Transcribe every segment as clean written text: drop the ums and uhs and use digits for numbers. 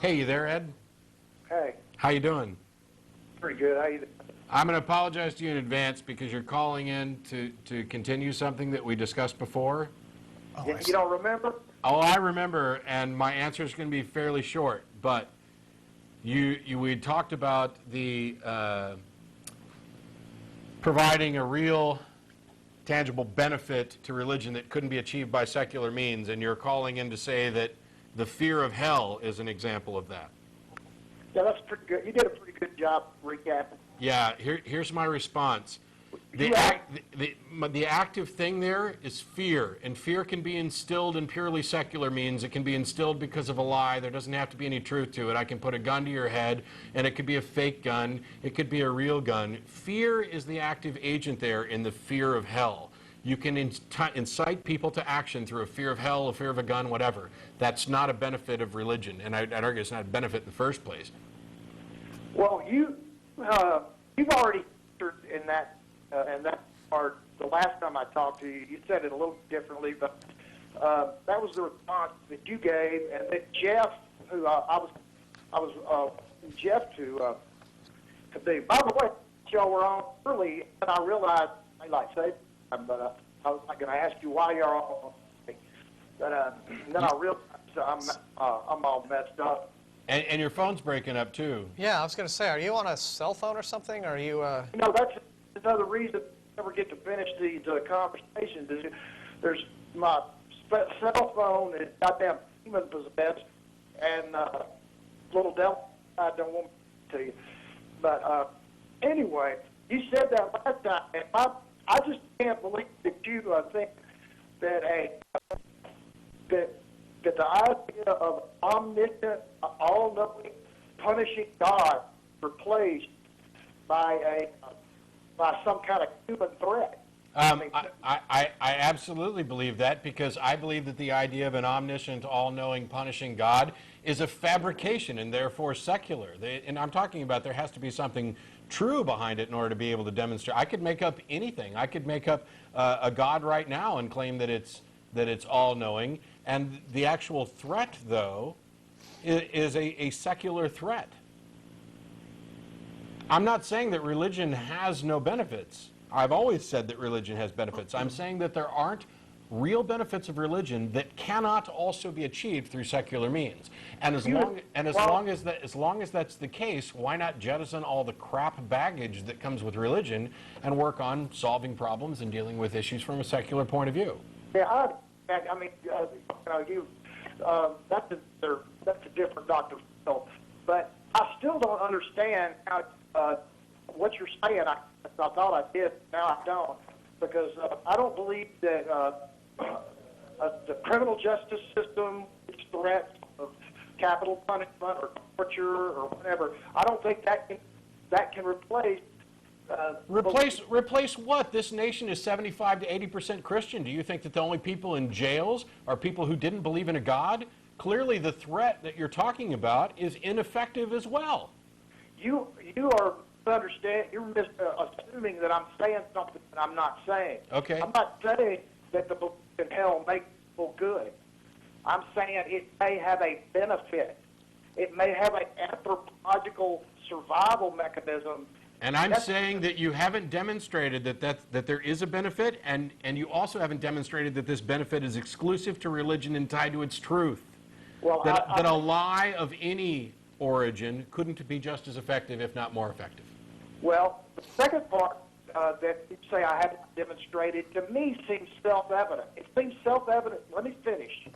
Hey, you there, Ed? Hey. How you doing? Pretty good. How you doing? I'm going to apologize to you in advance because you're calling in to continue something that we discussed before. Oh, you don't remember? Oh, I remember, and my answer is going to be fairly short. But we talked about the providing a real, tangible benefit to religion that couldn't be achieved by secular means, and you're calling in to say that the fear of hell is an example of that. Yeah, that's pretty good. You did a pretty good job recapping. Yeah, here's my response. The active thing there is fear, and fear can be instilled in purely secular means. It can be instilled because of a lie. There doesn't have to be any truth to it. I can put a gun to your head, and it could be a fake gun. It could be a real gun. Fear is the active agent there in the fear of hell. You can incite people to action through a fear of hell, a fear of a gun, whatever. That's not a benefit of religion, and I'd argue it's not a benefit in the first place. Well, you've already answered in that part the last time I talked to you. You said it a little differently, but that was the response that you gave, and that Jeff, who I was Jeff to be. By the way, y'all were on early, and I realized but I was not going to ask you why you're on. But then I realized I'm all messed up. And your phone's breaking up too. Yeah, I was going to say, are you on a cell phone or something? Or are you? No, that's another reason I never get to finish these conversations. There's my cell phone is goddamn demon possessed, and little devil I don't want to tell you. But anyway, you said that last time, and I just can't believe that you think that that the idea of omniscient, all-knowing, punishing God replaced by some kind of human threat. I absolutely believe that, because I believe that the idea of an omniscient, all-knowing, punishing God is a fabrication and therefore secular. And I'm talking about there has to be something true behind it in order to be able to demonstrate. I could make up anything. I could make up a God right now and claim that it's all-knowing. And the actual threat, though, is a secular threat. I'm not saying that religion has no benefits. I've always said that religion has benefits. I'm saying that there aren't real benefits of religion that cannot also be achieved through secular means. And as long as that's the case, why not jettison all the crap baggage that comes with religion and work on solving problems and dealing with issues from a secular point of view? Yeah, I mean, that's a different Dr. Phil, but I still don't understand how what you're saying. I thought I did, now I don't, because I don't believe that the criminal justice system is threats of capital punishment or torture or whatever. I don't think that can replace. Replace what? This nation is 75 to 80% Christian. Do you think that the only people in jails are people who didn't believe in a God? Clearly the threat that you're talking about is ineffective as well. You are you're assuming that I'm saying something that I'm not saying. Okay. I'm not saying that the belief in hell makes people good. I'm saying it may have a benefit. It may have an anthropological survival mechanism. And I'm saying that you haven't demonstrated that there is a benefit, and you also haven't demonstrated that this benefit is exclusive to religion and tied to its truth. Well, that a lie of any origin couldn't be just as effective, if not more effective. Well, the second part that you say I haven't demonstrated, to me, seems self-evident. It seems self-evident. Let me finish.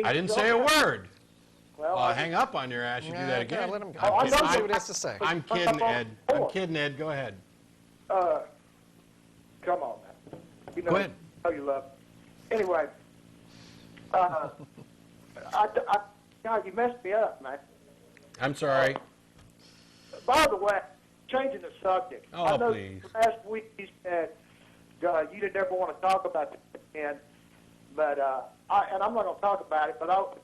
I didn't say a word. Well, hang up on your ass. You do that again. Let him go. I know See what he has to say. I'm kidding, Ed. I'm kidding, Ed. Go ahead. Come on, man. Go ahead. I know you love me. Anyway, God, you messed me up, man. I'm sorry. By the way, changing the subject. Oh, I know please. Last week you said you didn't ever want to talk about this again, but and I'm not going to talk about it. But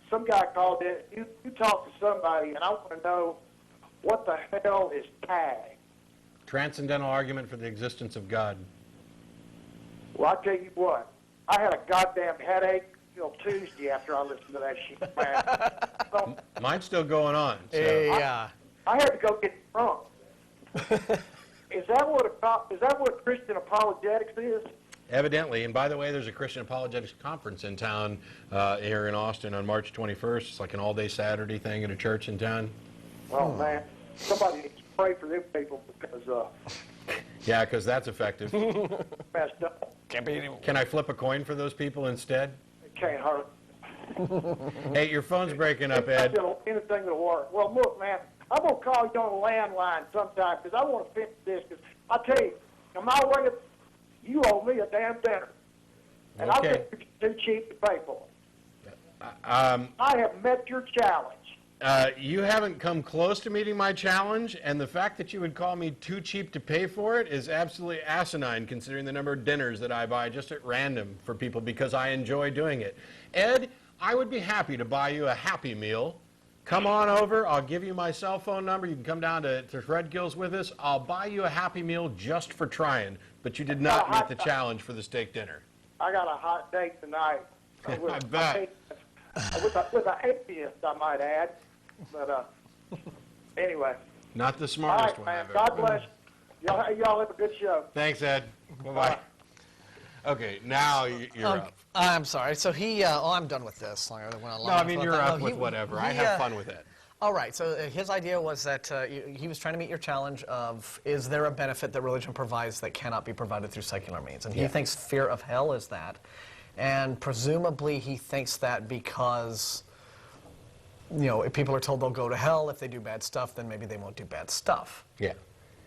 some guy called in. You talked to somebody, and I want to know what the hell is tag? Transcendental argument for the existence of God. Well, I tell you what. I had a goddamn headache, till Tuesday after I listened to that shit, man. So, Mine's still going on. So. Yeah. I had to go get drunk. Is that what Christian apologetics is? Evidently, and by the way, there's a Christian Apologetics Conference in town here in Austin on March 21st. It's like an all-day Saturday thing at a church in town. Oh, man. Somebody needs to pray for them people because Yeah, because that's effective. messed up. Can't be anymore. Can I flip a coin for those people instead? It can't hurt. Hey, your phone's breaking up, Ed. Anything will work. Well, look, man, I'm going to call you on a landline sometime because I want to finish this. Because I tell you, on my way up, you owe me a damn dinner. And I Okay. think you're too cheap to pay for it. Um, I have met your challenge. You haven't come close to meeting my challenge, and the fact that you would call me too cheap to pay for it is absolutely asinine, considering the number of dinners that I buy just at random for people because I enjoy doing it. Ed, I would be happy to buy you a Happy Meal. Come on over. I'll give you my cell phone number. You can come down to Red Gills with us. I'll buy you a Happy Meal just for trying, but you did not meet the challenge for the steak dinner. I got a hot date tonight. I bet. With an atheist, I might add. But anyway. Not the All smartest right, one man. I've ever. God bless you. Y'all have a good show. Thanks, Ed. Bye-bye. Okay, now you're up. I'm sorry. So he, I'm done with this. I went on long No, I enough mean, about you're that. up No, with whatever. I have fun with it. All right. So his idea was that he was trying to meet your challenge of, is there a benefit that religion provides that cannot be provided through secular means? And he thinks fear of hell is that. And presumably he thinks that because, you know, if people are told they'll go to hell if they do bad stuff, then maybe they won't do bad stuff. Yeah.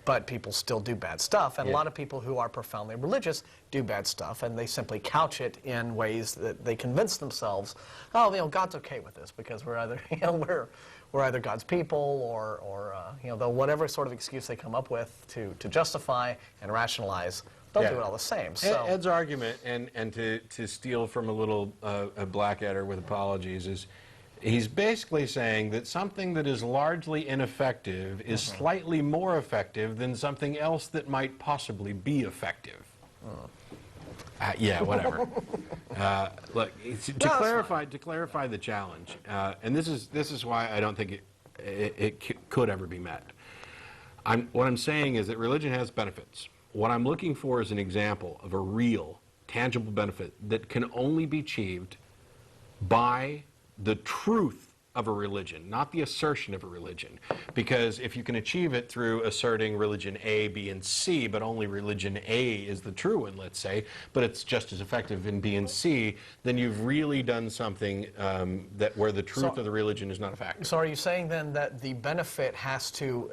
But people still do bad stuff, and a lot of people who are profoundly religious do bad stuff, and they simply couch it in ways that they convince themselves, oh, you know, God's okay with this because we're either, you know, we're either God's people or you know, whatever sort of excuse they come up with to justify and rationalize, they'll do it all the same. So Ed's argument, and to steal from a little Blackadder with apologies, is he's basically saying that something that is largely ineffective is slightly more effective than something else that might possibly be effective. Yeah, whatever. Look, to clarify the challenge, and this is why I don't think it could ever be met. What I'm saying is that religion has benefits. What I'm looking for is an example of a real, tangible benefit that can only be achieved by the truth of a religion, not the assertion of a religion. Because if you can achieve it through asserting religion A, B, and C, but only religion A is the true one, let's say, but it's just as effective in B and C, then you've really done something where the truth of the religion is not a factor. So are you saying then that the benefit has to...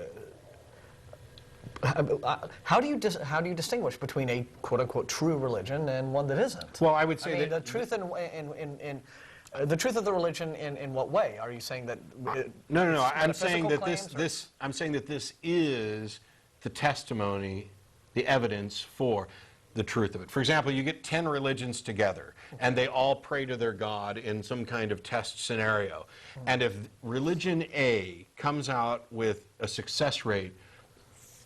how do you distinguish between a quote-unquote true religion and one that isn't? Well, I would say the truth the truth of the religion in what way? Are you saying that? No. I'm saying that claims, I'm saying that this is the testimony, the evidence for the truth of it. For example, you get 10 religions together, and they all pray to their God in some kind of test scenario. And if religion A comes out with a success rate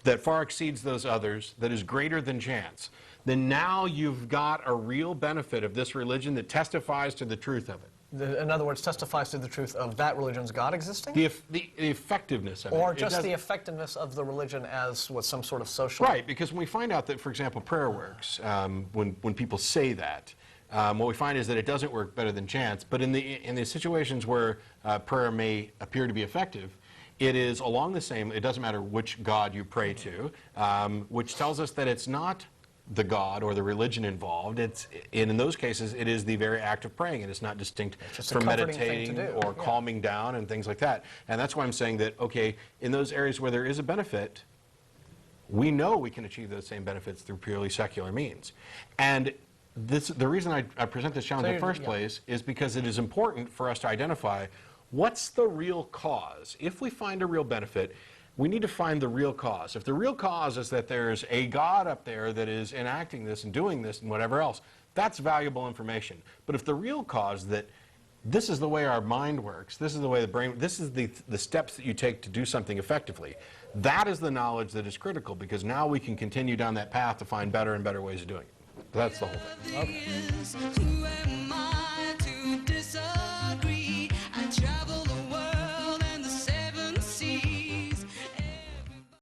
that far exceeds those others, that is greater than chance, then now you've got a real benefit of this religion that testifies to the truth of it. In other words, testifies to the truth of that religion's God existing? The effectiveness of it. Or just the effectiveness of the religion as with some sort of social... Right, because when we find out that, for example, prayer works, when people say that, what we find is that it doesn't work better than chance, but in the situations where prayer may appear to be effective, it is along the same, it doesn't matter which God you pray to, which tells us that it's not the God or the religion involved. In those cases, it is the very act of praying, and it's not distinct from meditating or calming down and things like that. And that's why I'm saying that, okay, in those areas where there is a benefit, we know we can achieve those same benefits through purely secular means. And the reason I present this challenge in the first place is because it is important for us to identify what's the real cause. If we find a real benefit, we need to find the real cause. If the real cause is that there's a God up there that is enacting this and doing this and whatever else, that's valuable information. But if the real cause that this is the way our mind works, this is the way the brain, this is the steps that you take to do something effectively, that is the knowledge that is critical, because now we can continue down that path to find better and better ways of doing it. That's the whole thing. Okay. Who am I to disagree?